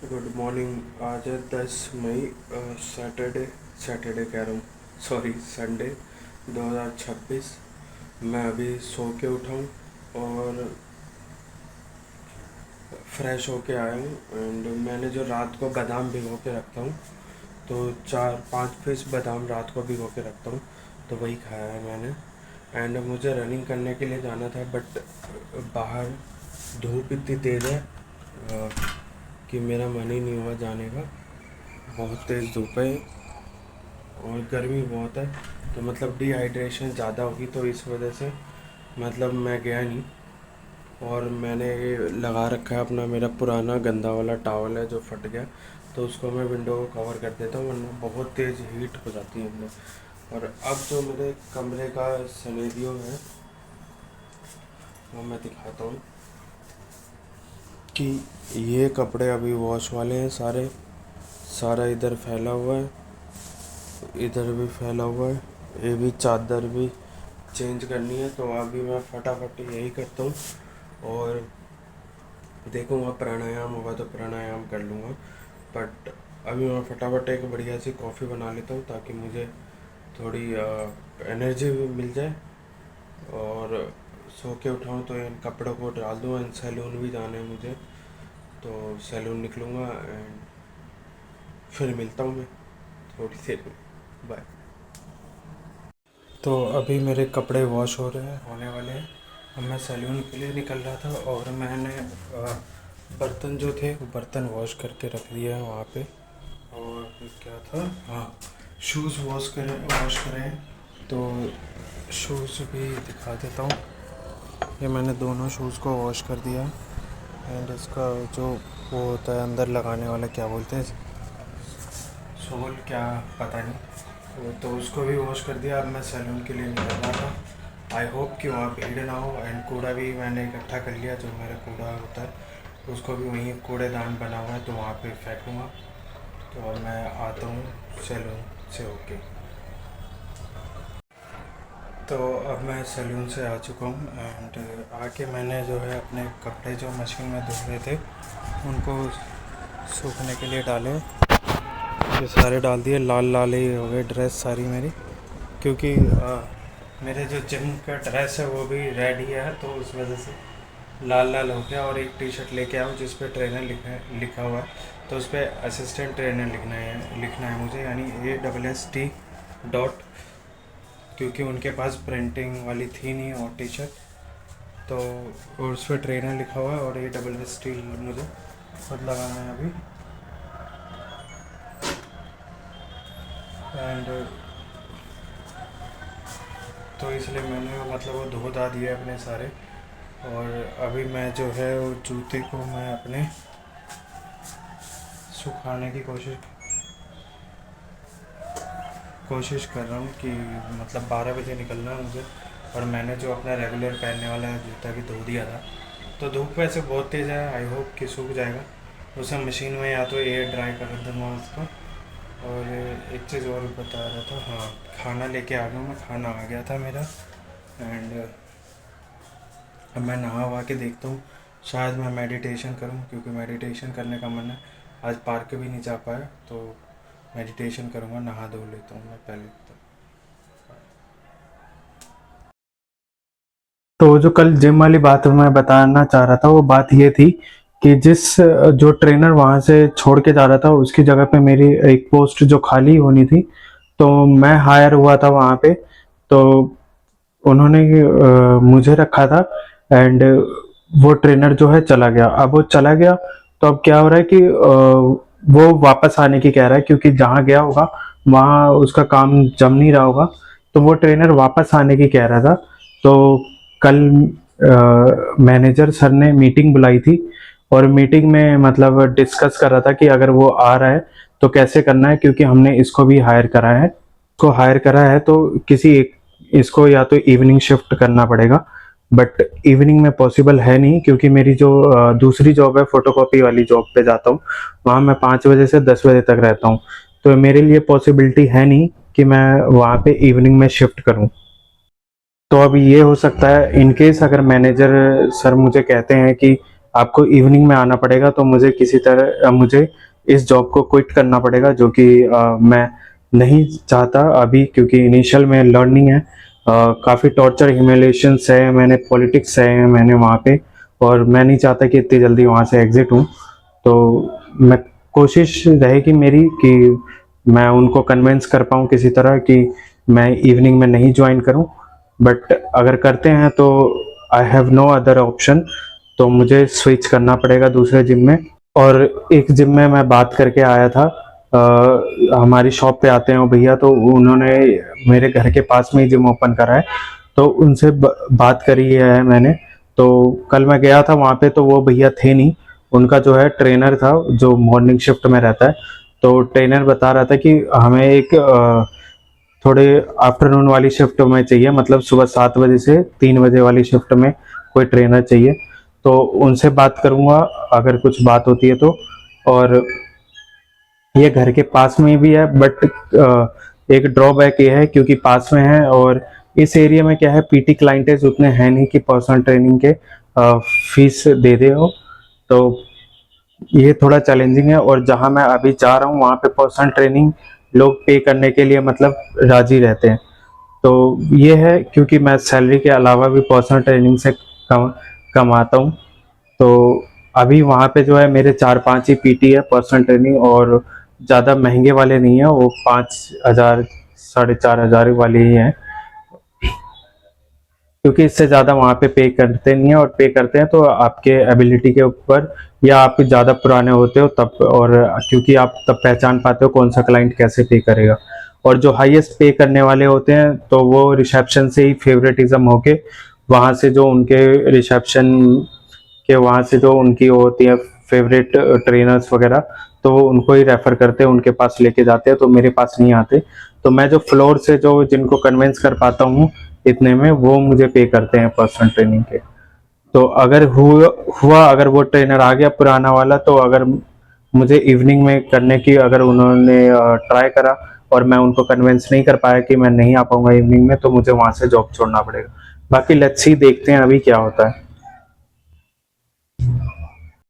Good morning. आज है 10 मई, Saturday. Saturday कह रहा हूँ, सॉरी, संडे 2026। मैं अभी सो के उठा हूँ और फ्रेश होके आया हूँ। एंड मैंने जो रात को बादाम भिगो के रखता हूँ, तो 4-5 पीस बादाम रात को भिगो के रखता हूँ, तो वही खाया है मैंने। एंड मुझे रनिंग करने के लिए जाना था, बट बाहर धूप इतनी तेज़ है कि मेरा मन ही नहीं हुआ जाने का। बहुत तेज़ धूप है और गर्मी बहुत है, तो मतलब डिहाइड्रेशन ज़्यादा होगी, तो इस वजह से मतलब मैं गया नहीं। और मैंने ये लगा रखा है अपना, मेरा पुराना गंदा वाला टॉवल है जो फट गया, तो उसको मैं विंडो को कवर कर देता हूँ, वरना बहुत तेज़ हीट हो जाती है अंदर। और अब जो मेरे कमरे का सिनेरियो है वो मैं दिखाता हूँ कि ये कपड़े अभी वॉश वाले हैं सारे। सारा इधर फैला हुआ है, इधर भी फैला हुआ है, ये भी चादर भी चेंज करनी है, तो अभी मैं फटाफट यही करता हूँ। और देखूँगा, प्राणायाम होगा तो प्राणायाम कर लूँगा, बट अभी मैं फटाफट एक बढ़िया सी कॉफ़ी बना लेता हूँ ताकि मुझे थोड़ी एनर्जी भी मिल जाए। और सो के उठाऊँ तो इन कपड़ों को डाल दूँ। एंड सैलून भी जाना है मुझे, तो सैलून निकलूँगा एंड फिर मिलता हूँ मैं थोड़ी देर में। बाय। तो अभी मेरे कपड़े वॉश हो रहे हैं, होने वाले हैं। अब मैं सैलून के लिए निकल रहा था और मैंने बर्तन जो थे वो बर्तन वॉश करके रख दिया है वहाँ पे। और क्या था, हाँ, शूज़ वॉश करे हैं, तो शूज़ भी दिखा देता हूँ। ये मैंने दोनों शूज़ को वॉश कर दिया। एंड इसका जो वो होता है अंदर लगाने वाला, क्या बोलते हैं, सोल, क्या पता नहीं, तो उसको भी वॉश कर दिया। अब मैं सैलून के लिए निकल रहा था। आई होप कि वहाँ भीड़ ना हो। एंड कूड़ा भी मैंने इकट्ठा कर लिया, जो मेरा कूड़ा होता है उसको भी वहीं कूड़ेदान बना हुआ है, तो वहाँ पे फेंकूँगा। तो अब मैं आता हूँ सैलून से होके। तो अब मैं सैलून से आ चुका हूँ एंड आके मैंने जो है अपने कपड़े जो मशीन में धुल रहे थे उनको सूखने के लिए डाले। ये सारे डाल दिए, लाल लाल ही हो गए ड्रेस सारी मेरी, क्योंकि मेरे जो जिम का ड्रेस है वो भी रेड ही है, तो उस वजह से लाल लाल हो गया। और एक टी शर्ट लेके आया हूँ जिस पे ट्रेनर लिखा हुआ है, तो उस पर असिस्टेंट ट्रेनर लिखना है मुझे, यानी ASST क्योंकि उनके पास प्रिंटिंग वाली थी नहीं और टी शर्ट, तो और उस पर ट्रेनर लिखा हुआ है और ASST मुझे खुद लगाना है अभी। एंड तो इसलिए मैंने मतलब वो धो धा दिए अपने सारे। और अभी मैं जो है वो जूते को मैं अपने सुखाने की कोशिश कर रहा हूँ कि मतलब 12 बजे निकलना है मुझे। और मैंने जो अपना रेगुलर पहनने वाला जूता भी धो दिया था, तो धूप वैसे बहुत तेज़ है, आई होप कि सूख जाएगा। उसे मशीन में या तो एयर ड्राई कर दूँगा उसको। और एक चीज़ और बता रहा था, हाँ, खाना लेके आ गया मैं, खाना आ गया था मेरा। एंड अब मैं नहा वहा के देखता हूँ, शायद मैं मेडिटेशन करूँ, क्योंकि मेडिटेशन करने का मन है। आज पार्क भी नहीं जा पाया, तो मेडिटेशन करूँगा, नहा धो लेता हूँ मैं पहले तो जो कल जिम वाली बात मैं बताना चाह रहा था, वो बात ये थी कि जिस जो ट्रेनर वहाँ से छोड़ के जा रहा था उसकी जगह पे मेरी एक पोस्ट जो खाली होनी थी, तो मैं हायर हुआ था वहाँ पे। तो उन्होंने मुझे रखा था। एंड वो ट्रेनर जो है चला गया, अब वो चला गया, तो अब क्या हो रहा है कि वो वापस आने की कह रहा है, क्योंकि जहाँ गया होगा वहाँ उसका काम जम नहीं रहा होगा, तो वो ट्रेनर वापस आने की कह रहा था। तो कल मैनेजर सर ने मीटिंग बुलाई थी, और मीटिंग में मतलब डिस्कस कर रहा था कि अगर वो आ रहा है तो कैसे करना है, क्योंकि हमने इसको भी हायर करा है, तो किसी एक इसको या तो इवनिंग शिफ्ट करना पड़ेगा। बट इवनिंग में पॉसिबल है नहीं, क्योंकि मेरी जो दूसरी जॉब है, फोटोकॉपी वाली जॉब पे जाता हूँ, वहाँ मैं 5 बजे से 10 बजे तक रहता हूँ, तो मेरे लिए पॉसिबिलिटी है नहीं कि मैं वहाँ पे इवनिंग में शिफ्ट करूँ। तो अब ये हो सकता है, इन केस अगर मैनेजर सर मुझे कहते हैं कि आपको इवनिंग में आना पड़ेगा, तो मुझे किसी तरह मुझे इस जॉब को क्विट करना पड़ेगा, जो कि मैं नहीं चाहता अभी, क्योंकि इनिशियल में लर्निंग है। काफ़ी टॉर्चर ह्यूमिलेशंस है, मैंने पॉलिटिक्स है मैंने वहाँ पे, और मैं नहीं चाहता कि इतनी जल्दी वहाँ से एग्जिट हूँ। तो मैं कोशिश रहेगी मेरी कि मैं उनको कन्विंस कर पाऊँ किसी तरह कि मैं इवनिंग में नहीं ज्वाइन करूँ, बट अगर करते हैं तो I have no other option, तो मुझे स्विच करना पड़ेगा दूसरे जिम में। और एक जिम में मैं बात करके आया था, हमारी शॉप पे आते हैं वो भैया, तो उन्होंने मेरे घर के पास में ही जिम ओपन करा है, तो उनसे बात करी है मैंने। तो कल मैं गया था वहाँ पे, तो वो भैया थे नहीं, उनका जो है ट्रेनर था जो मॉर्निंग शिफ्ट में रहता है। तो ट्रेनर बता रहा था कि हमें एक थोड़े आफ्टरनून वाली शिफ्ट में चाहिए, मतलब सुबह 7 बजे से 3 बजे वाली शिफ्ट में कोई ट्रेनर चाहिए। तो उनसे बात करूंगा अगर कुछ बात होती है तो। और ये घर के पास में भी है, बट एक ड्रॉबैक ये है क्योंकि पास में है, और इस एरिया में क्या है, पीटी क्लाइंटेज उतने हैं नहीं कि पर्सनल ट्रेनिंग के फीस दे दे हो। तो ये थोड़ा चैलेंजिंग है, और जहां मैं अभी जा रहा हूँ वहां पे पर्सनल ट्रेनिंग लोग पे करने के लिए मतलब राजी रहते हैं। तो ये है, क्योंकि मैं सैलरी के अलावा भी पर्सनल ट्रेनिंग से कमाता हूँ। तो अभी वहाँ पे जो है मेरे 4-5 ही पीटी है पर्सनल ट्रेनिंग, और ज़्यादा महंगे वाले नहीं है, वो 5,000 4,500 वाले ही हैं, क्योंकि इससे ज़्यादा वहाँ पे करते नहीं है, और पे करते हैं तो आपके एबिलिटी के ऊपर, या आप ज़्यादा पुराने होते हो तब, और क्योंकि आप तब पहचान पाते हो कौन सा क्लाइंट कैसे पे करेगा। और जो हाईएस्ट पे करने वाले होते हैं तो वो रिसेप्शन से ही फेवरेटिज्म होके, वहाँ से जो उनके रिसेप्शन के वहाँ से जो उनकी वो होती है फेवरेट ट्रेनर्स वगैरह, तो वो उनको ही रेफर करते हैं, उनके पास लेके जाते हैं, तो मेरे पास नहीं आते। तो मैं जो फ्लोर से जो जिनको कन्विंस कर पाता हूँ इतने में, वो मुझे पे करते हैं पर्सनल ट्रेनिंग के। तो अगर हुआ अगर वो ट्रेनर आ गया पुराना वाला, तो अगर मुझे इवनिंग में करने की अगर उन्होंने ट्राई करा और मैं उनको कन्विंस नहीं कर पाया कि मैं नहीं आ पाऊंगा इवनिंग में, तो मुझे वहां से जॉब छोड़ना पड़ेगा। बाकी लेट्स सी, देखते हैं अभी क्या होता है।